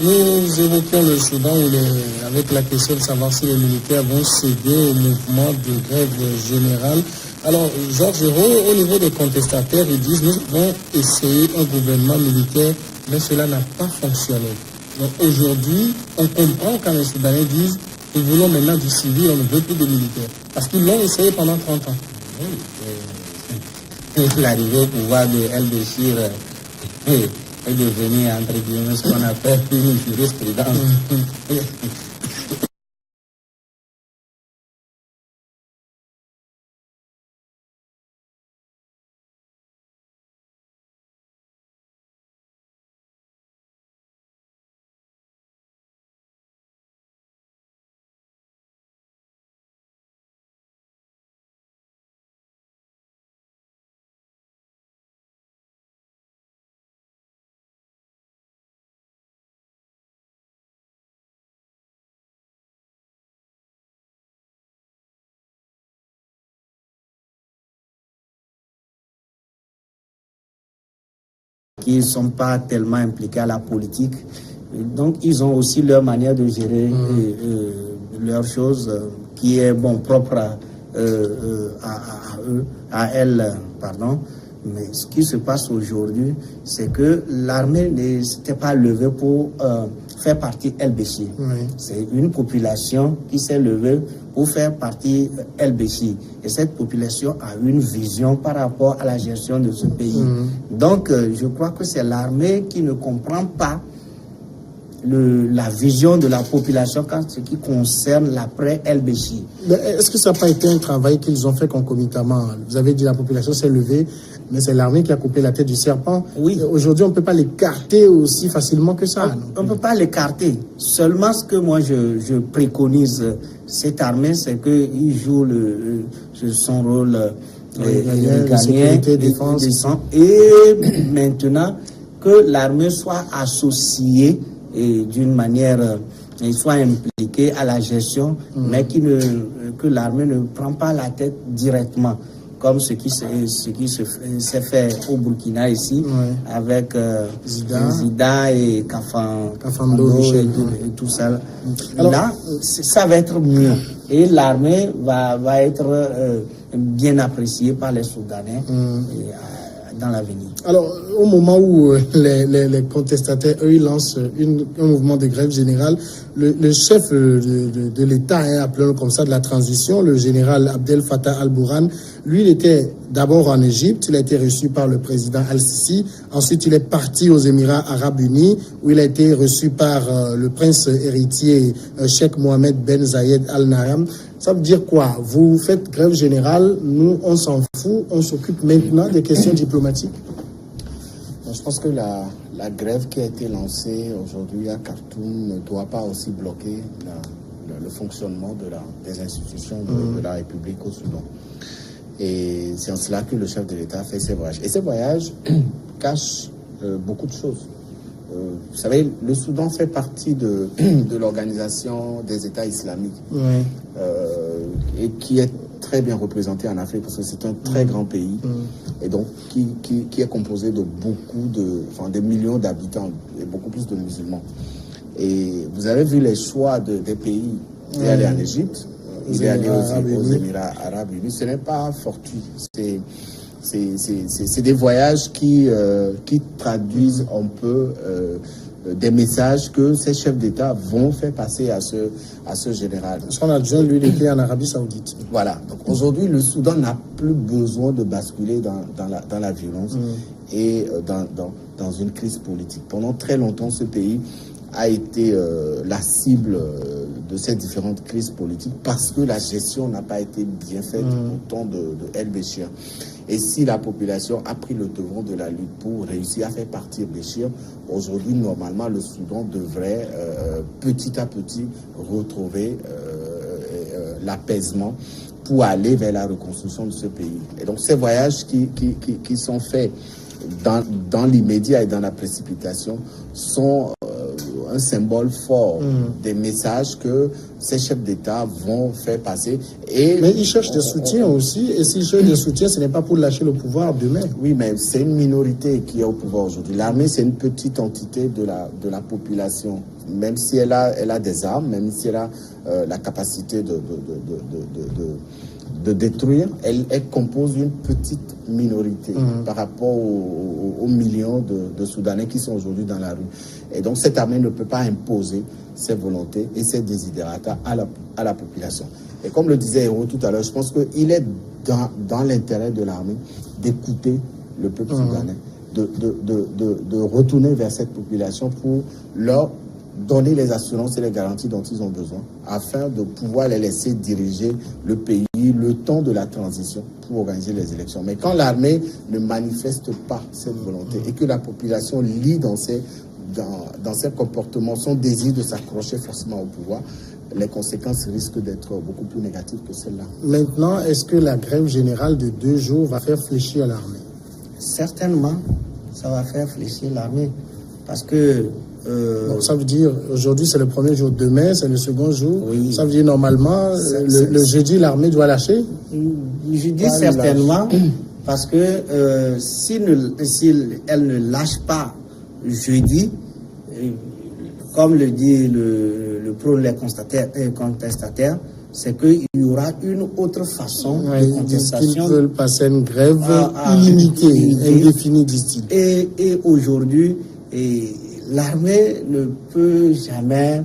Nous évoquions le Soudan avec la question de savoir si les militaires vont céder au mouvement de grève générale. Alors, Georges Hérault, au niveau des contestataires, ils disent nous avons essayé un gouvernement militaire, mais cela n'a pas fonctionné. Donc aujourd'hui, on comprend quand les Soudanais disent nous voulons maintenant du civil, on ne veut plus de militaires. Parce qu'ils l'ont essayé pendant 30 ans. Oui, l'arrivée au pouvoir de El-Béchir est devenu, entre guillemets, ce qu'on appelle une jurisprudence. Qui ne sont pas tellement impliqués à la politique. Donc, ils ont aussi leur manière de gérer leurs choses qui est propre à eux, à elles, pardon. Mais ce qui se passe aujourd'hui, c'est que l'armée ne s'était pas levée pour faire partie El-Béchir. Oui. C'est une population qui s'est levée pour faire partie El-Béchir. Et cette population a une vision par rapport à la gestion de ce pays. Donc, je crois que c'est l'armée qui ne comprend pas la vision de la population quand ce qui concerne l'après El-Béchir. Est-ce que ça n'a pas été un travail qu'ils ont fait concomitamment? Vous avez dit la population s'est levée, mais c'est l'armée qui a coupé la tête du serpent. Oui. Aujourd'hui, on ne peut pas l'écarter aussi facilement que ça. On ne peut pas l'écarter. Seulement, ce que moi, je préconise, cette armée, c'est qu'il joue son rôle régalien, défense. Et maintenant, que l'armée soit associée et d'une manière, soit impliquée à la gestion, mais que l'armée ne prend pas la tête directement, comme ce qui s'est fait au Burkina ici, avec Zida et Kafando et tout ça. Alors, là, ça va être mieux. Et l'armée va être bien appréciée par les Soudanais dans l'avenir. Alors, au moment où les contestataires, eux, ils lancent un mouvement de grève générale, le chef de l'État, appelons-le comme ça, de la transition, le général Abdel Fattah al-Burhan, lui, il était d'abord en Égypte, il a été reçu par le président Al-Sisi, ensuite il est parti aux Émirats Arabes Unis, où il a été reçu par le prince héritier Cheikh Mohamed Ben Zayed Al Nahyan. Ça veut dire quoi? Vous faites grève générale, nous on s'en fout, on s'occupe maintenant des questions diplomatiques? Je pense que la grève qui a été lancée aujourd'hui à Khartoum ne doit pas aussi bloquer le fonctionnement des institutions de la République au Soudan. Et c'est en cela que le chef de l'État fait ses voyages. Et ces voyages cachent beaucoup de choses. Vous savez, le Soudan fait partie de l'organisation des États islamiques, et qui est très bien représenté en Afrique parce que c'est un très grand pays, et donc qui est composé de des millions d'habitants et beaucoup plus de musulmans. Et vous avez vu les choix des pays. Il est allé en Égypte, il est allé aux Émirats Arabes Unis. Ce n'est pas fortuit. C'est des voyages qui traduisent un peu des messages que ces chefs d'État vont faire passer à ce général. Son adjoint, lui, il était en Arabie Saoudite. Voilà. Donc aujourd'hui, le Soudan n'a plus besoin de basculer dans la violence et dans une crise politique. Pendant très longtemps, ce pays a été la cible de ces différentes crises politiques parce que la gestion n'a pas été bien faite au temps de El-Béchir. Et si la population a pris le devant de la lutte pour réussir à faire partir Béchir, aujourd'hui, normalement, le Soudan devrait petit à petit retrouver l'apaisement pour aller vers la reconstruction de ce pays. Et donc, ces voyages qui sont faits dans l'immédiat et dans la précipitation sont un symbole fort des messages que ces chefs d'État vont faire passer. Mais ils cherchent des soutiens aussi, et s'ils cherchent des soutiens, ce n'est pas pour lâcher le pouvoir demain. Oui, mais c'est une minorité qui est au pouvoir aujourd'hui. L'armée, c'est une petite entité de la population. Même si elle a des armes, même si elle a la capacité de détruire, elle compose une petite minorité par rapport aux millions de Soudanais qui sont aujourd'hui dans la rue. Et donc cette armée ne peut pas imposer ses volontés et ses désidérata à la population. Et comme le disait Hérault tout à l'heure, je pense qu'il est dans l'intérêt de l'armée d'écouter le peuple soudanais, de retourner vers cette population pour leur donner les assurances et les garanties dont ils ont besoin afin de pouvoir les laisser diriger le pays le temps de la transition pour organiser les élections. Mais quand l'armée ne manifeste pas cette volonté et que la population lit dans ses comportements son désir de s'accrocher forcément au pouvoir, les conséquences risquent d'être beaucoup plus négatives que celles-là. Maintenant, est-ce que la grève générale de 2 jours va faire fléchir l'armée? Certainement, ça va faire fléchir l'armée parce que donc ça veut dire, aujourd'hui c'est le premier jour, demain c'est le second jour. Oui. Ça veut dire normalement, le jeudi l'armée doit lâcher? Je dis certainement, parce que si elle ne lâche pas jeudi, comme le dit le prône les contestataires, c'est qu'il y aura une autre façon de contestation. Ils veulent passer une grève illimitée, indéfinie, disent-ils. Et aujourd'hui, l'armée ne peut jamais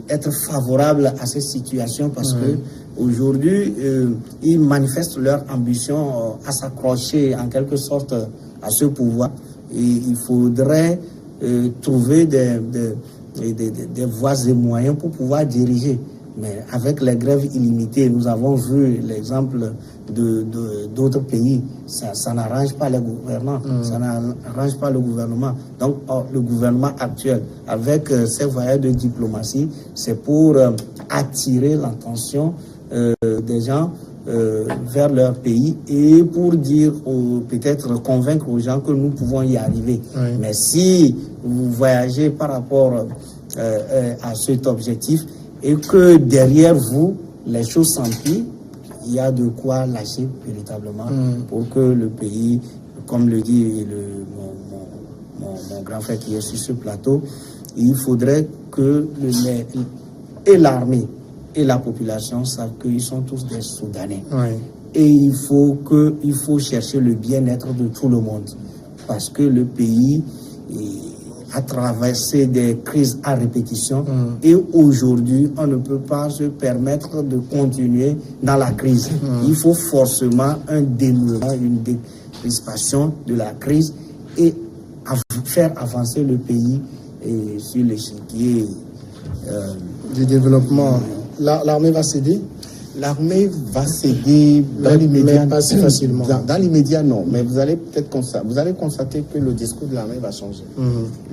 être favorable à cette situation parce que aujourd'hui, ils manifestent leur ambition à s'accrocher en quelque sorte à ce pouvoir. Et il faudrait trouver des voies et moyens pour pouvoir diriger. Mais avec les grèves illimitées, nous avons vu l'exemple d'autres pays. Ça n'arrange pas les gouvernants, ça n'arrange pas le gouvernement. Donc le gouvernement actuel, avec ses voyages de diplomatie, c'est pour attirer l'attention des gens vers leur pays et pour dire, peut-être convaincre aux gens que nous pouvons y arriver. Mais si vous voyagez par rapport à cet objectif, et que derrière vous, les choses s'empirent, il y a de quoi lâcher véritablement pour que le pays, comme le dit mon grand frère qui est sur ce plateau, il faudrait que l'armée et la population savent qu'ils sont tous des Soudanais. Et il faut chercher le bien-être de tout le monde. Parce que le pays a traversé des crises à répétition et aujourd'hui, on ne peut pas se permettre de continuer dans la crise. Il faut forcément un dénouement, une décrispation de la crise et faire avancer le pays sur l'échiquier du développement. L'armée va céder? L'armée va céder dans l'immédiat. Mais pas si facilement. Dans l'immédiat, non. Mais vous allez peut-être constater que le discours de l'armée va changer.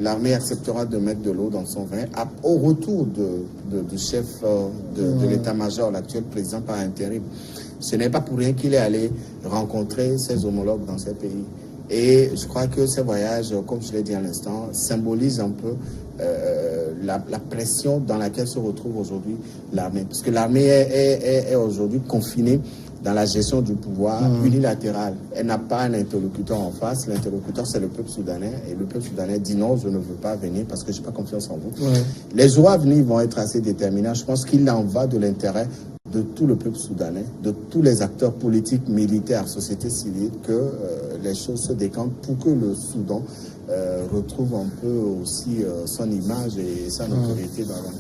L'armée acceptera de mettre de l'eau dans son vin au retour du chef de l'état-major, l'actuel président par intérim. Ce n'est pas pour rien qu'il est allé rencontrer ses homologues dans ces pays. Et je crois que ces voyages, comme je l'ai dit à l'instant, symbolisent un peu la pression dans laquelle se retrouve aujourd'hui l'armée. Parce que l'armée est aujourd'hui confinée dans la gestion du pouvoir unilatéral. Elle n'a pas un interlocuteur en face. L'interlocuteur, c'est le peuple soudanais. Et le peuple soudanais dit non, je ne veux pas venir parce que je n'ai pas confiance en vous. Les jours à venir vont être assez déterminants. Je pense qu'il en va de l'intérêt de tout le peuple soudanais, de tous les acteurs politiques, militaires, société civile, que les choses se décantent pour que le Soudan retrouve un peu aussi son image et sa notoriété dans le monde.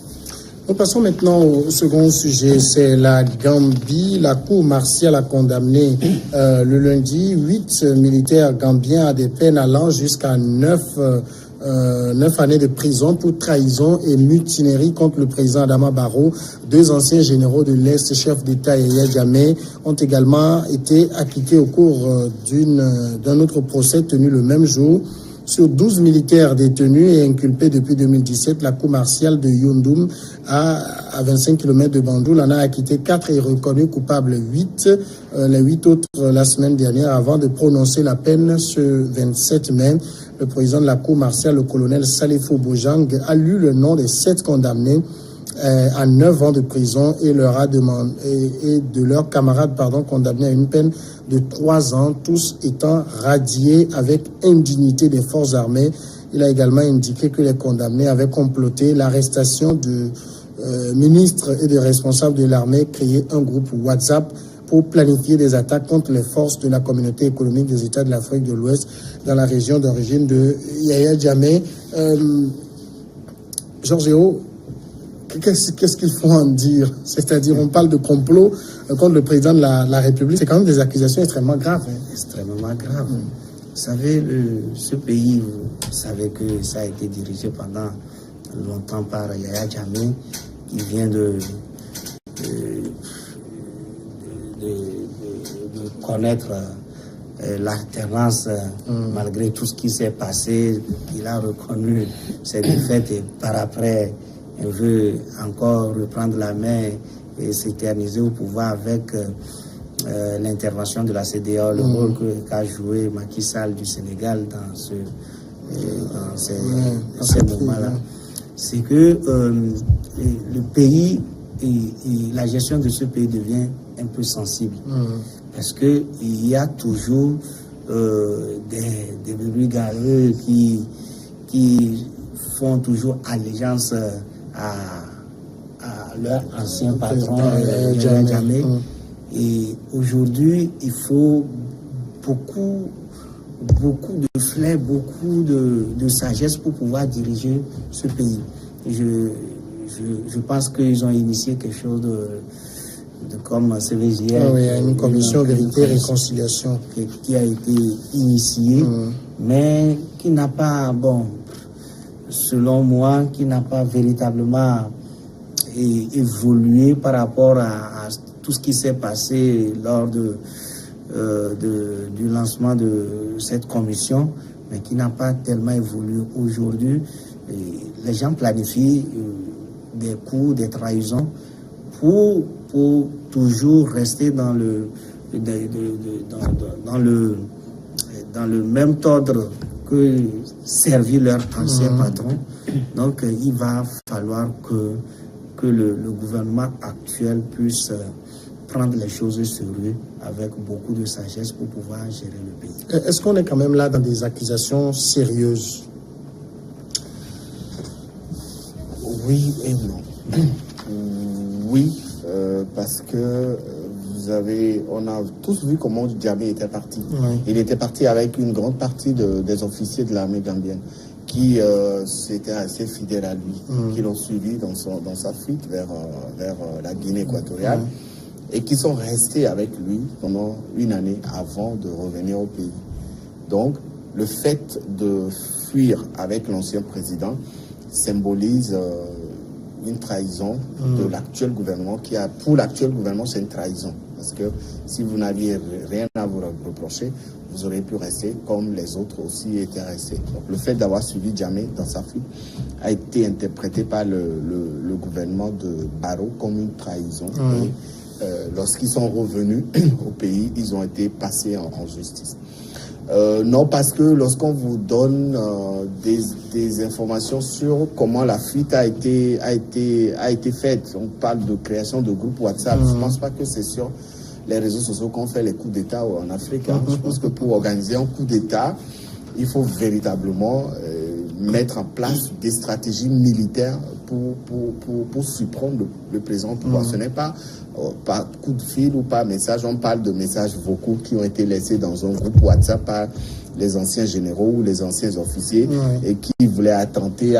Nous passons maintenant au second sujet, c'est la Gambie. La Cour martiale a condamné le lundi 8 militaires gambiens à des peines allant jusqu'à 9 années de prison pour trahison et mutinerie contre le président Adama Barrow. 2 anciens généraux de l'Est, chefs d'État et Yahya Jammeh, ont également été acquittés au cours d'un autre procès tenu le même jour. Sur 12 militaires détenus et inculpés depuis 2017, la Cour martiale de Yundum, à 25 km de Bandoul, en a acquitté 4 et reconnu coupables 8. Les 8 autres la semaine dernière, avant de prononcer la peine ce 27 mai. Le président de la Cour martiale, le colonel Salifou Bojang, a lu le nom des 7 condamnés à 9 ans de prison et leur a demandé, et de leurs camarades condamnés à une peine de 3 ans, tous étant radiés avec indignité des forces armées. Il a également indiqué que les condamnés avaient comploté l'arrestation de ministres et de responsables de l'armée, créé un groupe WhatsApp pour planifier des attaques contre les forces de la communauté économique des États de l'Afrique de l'Ouest dans la région d'origine de Yaya Jammeh. Georges, qu'est-ce qu'il faut en dire? C'est-à-dire, on parle de complot contre le président de la République. C'est quand même des accusations extrêmement graves. Extrêmement graves. Vous savez, ce pays, vous savez que ça a été dirigé pendant longtemps par Yaya Jammeh, qui vient de connaître l'alternance malgré tout ce qui s'est passé. Il a reconnu ses défaites et par après, il veut encore reprendre la main et s'éterniser au pouvoir avec l'intervention de la CEDEAO, le rôle qu'a joué Macky Sall du Sénégal dans ces moments-là. C'est que le pays et la gestion de ce pays devient un peu sensible. Parce qu'il y a toujours des brigadeurs qui font toujours allégeance à leur ancien patron, Jammeh. Et aujourd'hui, il faut beaucoup de flair, beaucoup de sagesse pour pouvoir diriger ce pays. Je pense qu'ils ont initié quelque chose de comme CVJR. Il y a une commission vérité et réconciliation qui a été initiée, mais qui n'a pas, selon moi, qui n'a pas véritablement évolué par rapport à tout ce qui s'est passé lors du lancement de cette commission, mais qui n'a pas tellement évolué aujourd'hui. Les gens planifient des coups, des trahisons pour toujours rester dans le même ordre que servir leur ancien patron. Donc il va falloir que le gouvernement actuel puisse prendre les choses au sérieux avec beaucoup de sagesse pour pouvoir gérer le pays. Est-ce qu'on est quand même là dans des accusations sérieuses? Oui et non. Oui, parce que on a tous vu comment Jammeh était parti. Il était parti avec une grande partie des officiers de l'armée gambienne qui s'étaient assez fidèles à lui, qui l'ont suivi dans sa fuite vers la Guinée équatoriale et qui sont restés avec lui pendant une année avant de revenir au pays. Donc, le fait de fuir avec l'ancien président symbolise une trahison de l'actuel gouvernement pour l'actuel gouvernement, c'est une trahison. Parce que si vous n'aviez rien à vous reprocher, vous auriez pu rester comme les autres aussi étaient restés. Donc le fait d'avoir suivi Jammeh dans sa fuite a été interprété par le gouvernement de Barrow comme une trahison. Et lorsqu'ils sont revenus au pays, ils ont été passés en justice. Non, parce que lorsqu'on vous donne des informations sur comment la fuite a été faite, on parle de création de groupes WhatsApp. Je ne pense pas que c'est sur les réseaux sociaux qu'on fait les coups d'État en Afrique. Je pense que pour organiser un coup d'État, il faut véritablement mettre en place des stratégies militaires pour surprendre le président au pouvoir. Ce n'est pas par coup de fil ou par message. On parle de messages vocaux qui ont été laissés dans un groupe WhatsApp par les anciens généraux ou les anciens officiers et qui voulaient attenter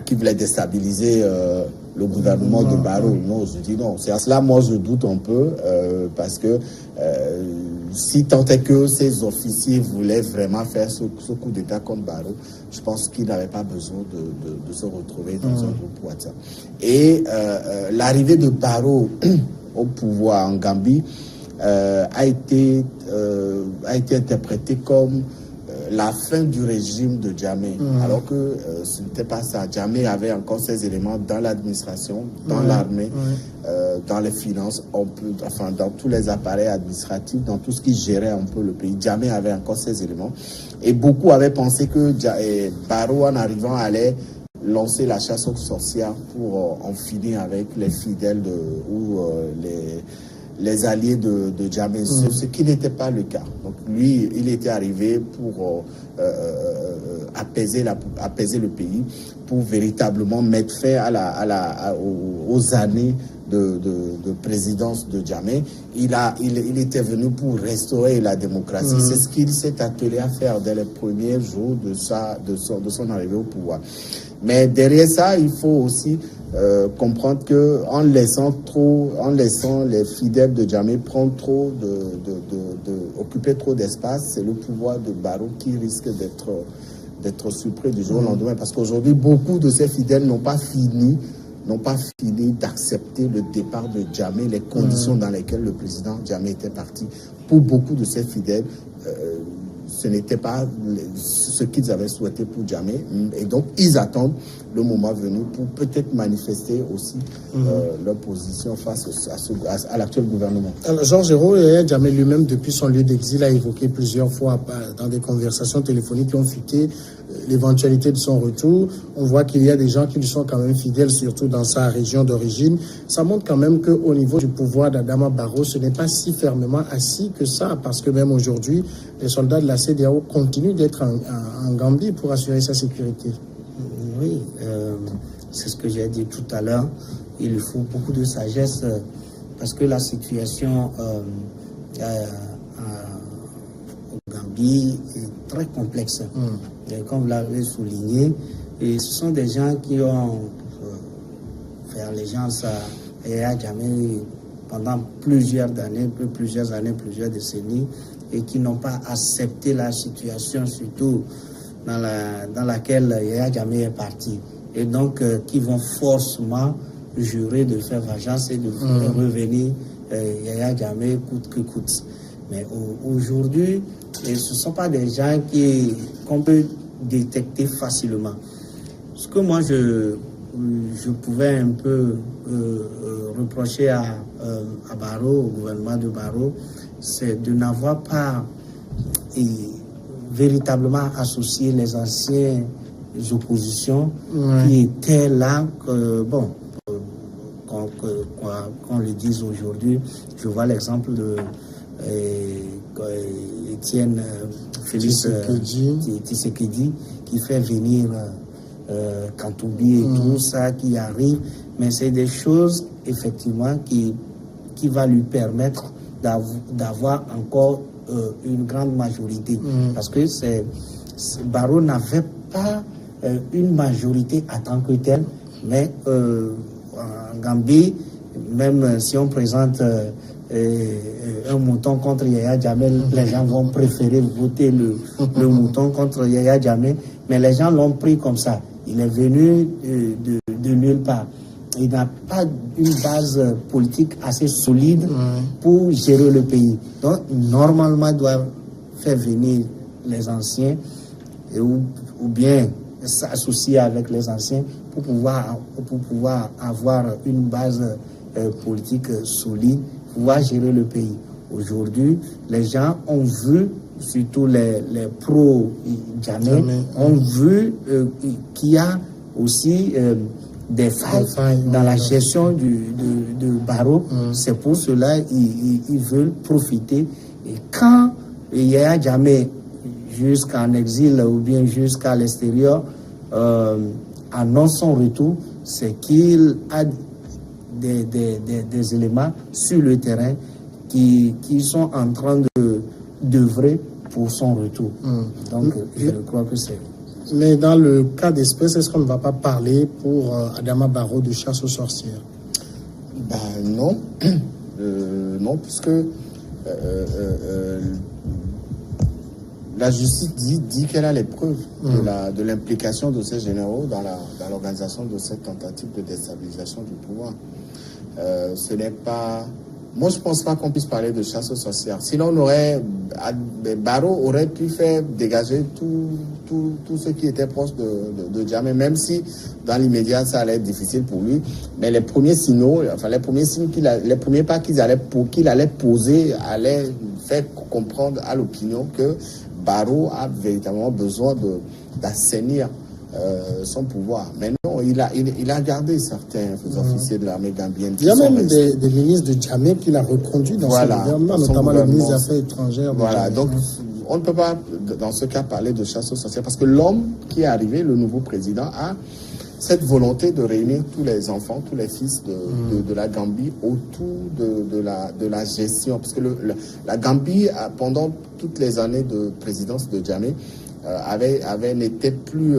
qui voulaient déstabiliser le gouvernement de Barrow. Non, je dis non. C'est à cela, moi, je doute un peu parce que si tant est que ces officiers voulaient vraiment faire ce coup d'État contre Barrow, je pense qu'ils n'avaient pas besoin de se retrouver dans un groupe WhatsApp. Et l'arrivée de Barrow au pouvoir en Gambie a été interprétée comme la fin du régime de Jammeh, alors que ce n'était pas ça. Jammeh avait encore ses éléments dans l'administration, dans l'armée, dans les finances, dans tous les appareils administratifs, dans tout ce qui gérait un peu le pays. Jammeh avait encore ses éléments. Et beaucoup avaient pensé que Barrow, en arrivant, allait lancer la chasse aux sorcières pour en finir avec les fidèles les alliés de Jammeh, ce qui n'était pas le cas. Donc lui, il était arrivé pour apaiser le pays, pour véritablement mettre fin aux années de présidence de Jammeh. Il était venu pour restaurer la démocratie. C'est ce qu'il s'est attelé à faire dès les premiers jours de son arrivée au pouvoir. Mais derrière ça, il faut aussi comprendre que en laissant les fidèles de Jammeh prendre occuper trop d'espace, c'est le pouvoir de Barrow qui risque d'être surpris du jour au lendemain. Parce qu'aujourd'hui, beaucoup de ces fidèles n'ont pas fini d'accepter le départ de Jammeh, les conditions dans lesquelles le président Jammeh était parti. Pour beaucoup de ces fidèles, ce n'était pas ce qu'ils avaient souhaité pour Jammeh. Et donc, ils attendent le moment venu pour peut-être manifester aussi leur position face à l'actuel gouvernement. Alors, Georges Herro, Yaya Jammeh lui-même, depuis son lieu d'exil, a évoqué plusieurs fois dans des conversations téléphoniques qui ont fuité l'éventualité de son retour. On voit qu'il y a des gens qui lui sont quand même fidèles, surtout dans sa région d'origine. Ça montre quand même qu'au niveau du pouvoir d'Adama Barrow, ce n'est pas si fermement assis que ça, parce que même aujourd'hui, les soldats de la CEDEAO continuent d'être en Gambie pour assurer sa sécurité. Oui, c'est ce que j'ai dit tout à l'heure. Il faut beaucoup de sagesse parce que la situation au Gambie est très complexe. Et comme vous l'avez souligné, et ce sont des gens qui ont fait allégeance à Yaya Jammeh pendant plusieurs décennies, et qui n'ont pas accepté la situation, surtout dans laquelle Yaya Jammeh est parti. Et donc, qui vont forcément jurer de faire vengeance et de revenir Yaya Jammeh coûte que coûte. Mais aujourd'hui, ce ne sont pas des gens qu'on peut détecter facilement. Ce que moi, je pouvais un peu reprocher à Barrow, au gouvernement de Barrow, c'est de n'avoir pas véritablement associé les anciennes oppositions qui étaient là, qu'on le dise aujourd'hui. Je vois l'exemple de Étienne Félix Tshisekedi qui fait venir Kantoubi et tout ça qui arrive, mais c'est des choses effectivement qui va lui permettre d'avoir encore une grande majorité, parce que Barrow n'avait pas une majorité en tant que telle, mais en Gambie, même si on présente un mouton contre Yaya Jammeh, les gens vont préférer voter le mouton contre Yaya Jammeh, mais les gens l'ont pris comme ça. Il est venu de nulle part. Il n'a pas une base politique assez solide pour gérer le pays. Donc, normalement, il doit faire venir les anciens ou bien s'associer avec les anciens pour pouvoir avoir une base politique solide, pouvoir gérer le pays. Aujourd'hui, les gens ont vu, surtout les pro-Jammeh, ont vu qu'il y a aussi des failles dans la gestion de Barrow. C'est pour cela qu'ils veulent profiter. Et quand Yaya Jammeh, jusqu'en exil ou bien jusqu'à l'extérieur, annonce son retour, c'est qu'il a des éléments sur le terrain qui sont en train d'œuvrer pour son retour. Donc, je crois que c'est... Mais dans le cas d'espèce, est-ce qu'on ne va pas parler pour Adama Barrow de chasse aux sorcières? Non. Non, puisque la justice dit qu'elle a les preuves de l'implication de ces généraux dans l'organisation de cette tentative de déstabilisation du pouvoir. Ce n'est pas... Moi, je ne pense pas qu'on puisse parler de chasse aux sorcières. Sinon, Barrow aurait pu faire dégager tout ce qui était proche de Jammeh, même si dans l'immédiat, ça allait être difficile pour lui. Mais les premiers signaux, les premiers pas qu'il allait poser allaient faire comprendre à l'opinion que Barrow a véritablement besoin d'assainir son pouvoir. Mais non, il a gardé certains officiers de l'armée gambienne. Il y a même des ministres de Djamé qu'il a reconduits dans son gouvernement, notamment le ministre des Affaires étrangères. Voilà, donc on ne peut pas, dans ce cas, parler de chasse aux sorcières, parce que l'homme qui est arrivé, le nouveau président, a cette volonté de réunir tous les enfants, tous les fils de la Gambie autour de la gestion. Parce que la Gambie, pendant toutes les années de présidence de Djamé, n'était plus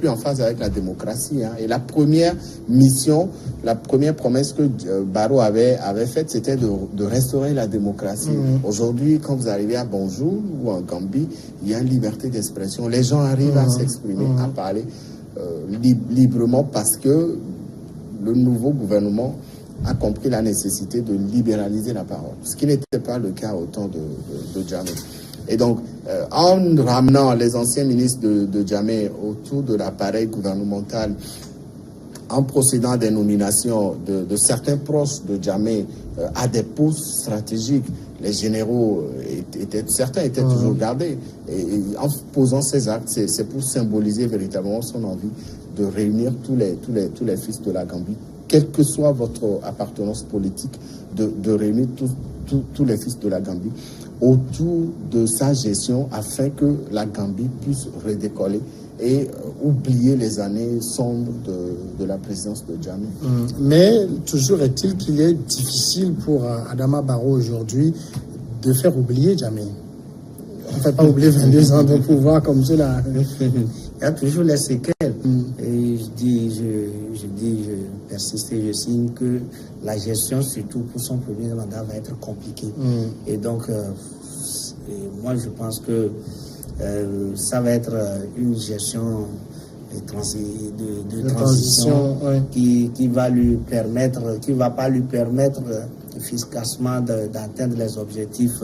en phase avec la démocratie. Hein. Et la première mission, la première promesse que Barrow avait faite, c'était de restaurer la démocratie. Aujourd'hui, quand vous arrivez à Banjul ou en Gambie, il y a une liberté d'expression. Les gens arrivent à s'exprimer, à parler librement, parce que le nouveau gouvernement a compris la nécessité de libéraliser la parole, ce qui n'était pas le cas au temps de Djamé. Et donc, en ramenant les anciens ministres de Djamé autour de l'appareil gouvernemental, en procédant à des nominations de certains proches de Djamé à des postes stratégiques, les généraux certains étaient toujours gardés. Et en posant ces actes, c'est pour symboliser véritablement son envie de réunir tous les fils de la Gambie, quelle que soit votre appartenance politique, de réunir tous les fils de la Gambie autour de sa gestion, afin que la Gambie puisse redécoller et oublier les années sombres de la présidence de Djamé. Mais toujours est-il qu'il est difficile pour Adama Barrow aujourd'hui de faire oublier Djamé. On ne fait pas oublier 22 ans de pouvoir comme cela. Il y a toujours les séquelles. Et je persiste et je signe que la gestion, surtout pour son premier mandat, va être compliquée. Et donc, moi, je pense que ça va être une gestion de transition qui va lui permettre, qui va pas lui permettre efficacement d'atteindre les objectifs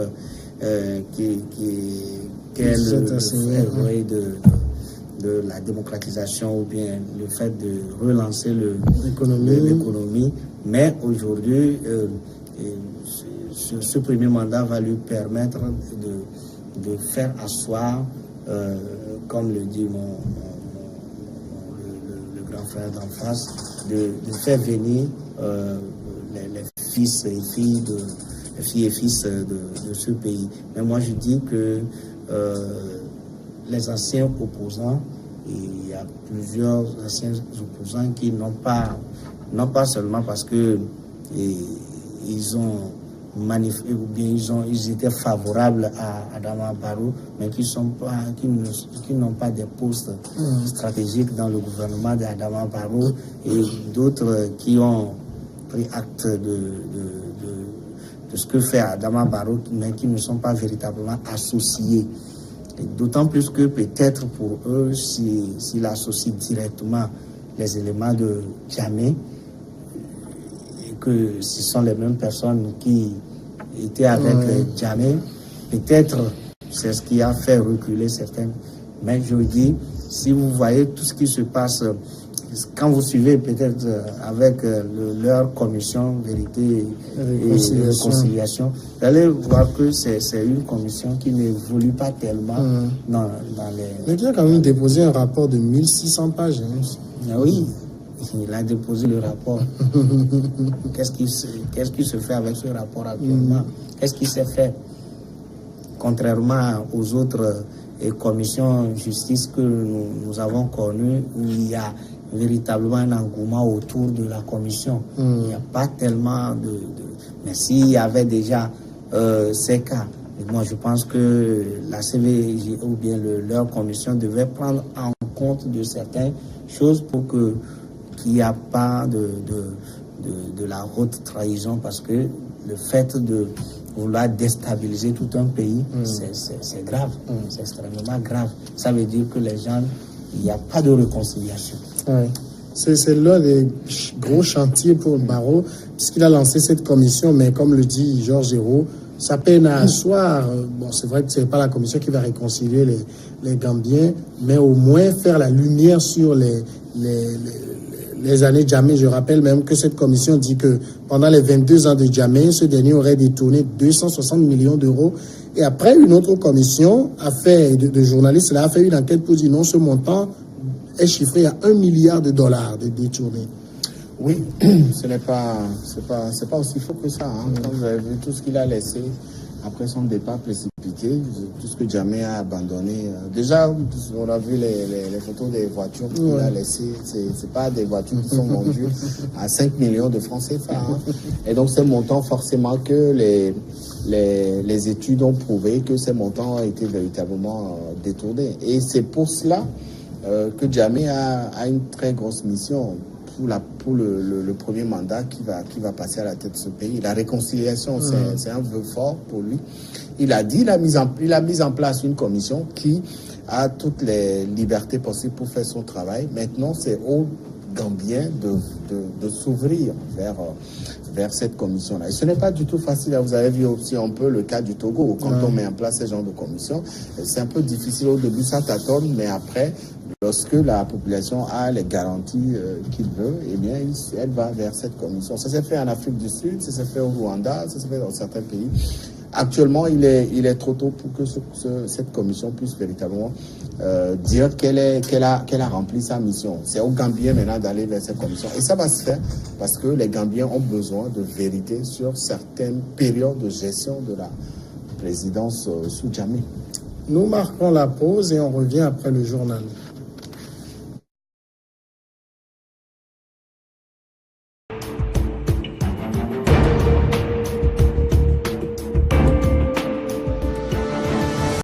de la démocratisation, ou bien le fait de relancer l'économie. Mais aujourd'hui, ce premier mandat va lui permettre de faire asseoir, comme le dit le grand frère d'en face, de faire venir les fils et filles et fils de ce pays. Mais moi je dis que les anciens opposants, il y a plusieurs anciens opposants qui n'ont pas seulement parce que ils ont manifesté ou bien ils étaient favorables à Adama Barrow, mais qui n'ont pas des postes stratégiques dans le gouvernement d'Adama Barrow, et d'autres qui ont pris acte de ce que fait Adama Barrow, mais qui ne sont pas véritablement associés. D'autant plus que peut-être pour eux, s'ils associent directement les éléments de Djamé, et que ce sont les mêmes personnes qui étaient avec Djamé, peut-être c'est ce qui a fait reculer certains. Mais je dis, si vous voyez tout ce qui se passe, quand vous suivez peut-être avec leur commission vérité et réconciliation, vous allez voir que c'est une commission qui n'évolue pas tellement dans les... Mais qui a quand même déposé un rapport de 1600 pages. Ah oui, il a déposé le rapport. Qu'est-ce qui se fait avec ce rapport actuellement? Qu'est-ce qui s'est fait? Contrairement aux autres commissions justice que nous avons connues, où il y a véritablement un engouement autour de la commission. Il n'y a pas tellement mais s'il y avait déjà ces cas, moi je pense que la CVJ ou bien leur commission devait prendre en compte de certaines choses pour qu'il n'y a pas de la haute trahison, parce que le fait de vouloir déstabiliser tout un pays, c'est grave, c'est extrêmement grave. Ça veut dire que les gens, il n'y a pas de réconciliation. Ouais. C'est l'un des gros chantiers pour Barrow, puisqu'il a lancé cette commission, mais comme le dit Georges Hérault, ça peine à asseoir. Bon, c'est vrai que ce n'est pas la commission qui va réconcilier les Gambiens, mais au moins faire la lumière sur les années Djamé. Je rappelle même que cette commission dit que pendant les 22 ans de Djamé, ce dernier aurait détourné 260 millions d'euros. Et après, une autre commission de journalistes a fait une enquête pour dire non, ce montant est chiffré à 1 milliard de dollars de détournés. Oui, ce n'est pas aussi faux que ça. Hein. Quand vous avez vu tout ce qu'il a laissé après son départ précipité, tout ce que Jammeh a abandonné. Déjà, on a vu les photos des voitures qu'il a laissées. C'est pas des voitures qui sont vendues à 5 millions de francs CFA. Hein. Et donc, ces montants, forcément que les études ont prouvé que ces montants ont été véritablement détournés. Et c'est pour cela que Jammeh a une très grosse mission pour le premier mandat qui va passer à la tête de ce pays. La réconciliation, c'est un vœu fort pour lui. Il a mis en place une commission qui a toutes les libertés possibles pour faire son travail. Maintenant, c'est aux Gambiens de s'ouvrir vers cette commission-là. Et ce n'est pas du tout facile. Vous avez vu aussi un peu le cas du Togo. Quand on met en place ce genre de commission, c'est un peu difficile au début, ça tâtonne, mais après, lorsque la population a les garanties qu'il veut, eh bien, elle va vers cette commission. Ça s'est fait en Afrique du Sud, ça s'est fait au Rwanda, ça s'est fait dans certains pays. Actuellement, il est trop tôt pour que cette commission puisse véritablement dire qu'elle a rempli sa mission. C'est aux Gambiens maintenant d'aller vers cette commission. Et ça va se faire parce que les Gambiens ont besoin de vérité sur certaines périodes de gestion de la présidence sous Jammeh. Nous marquons la pause et on revient après le journal.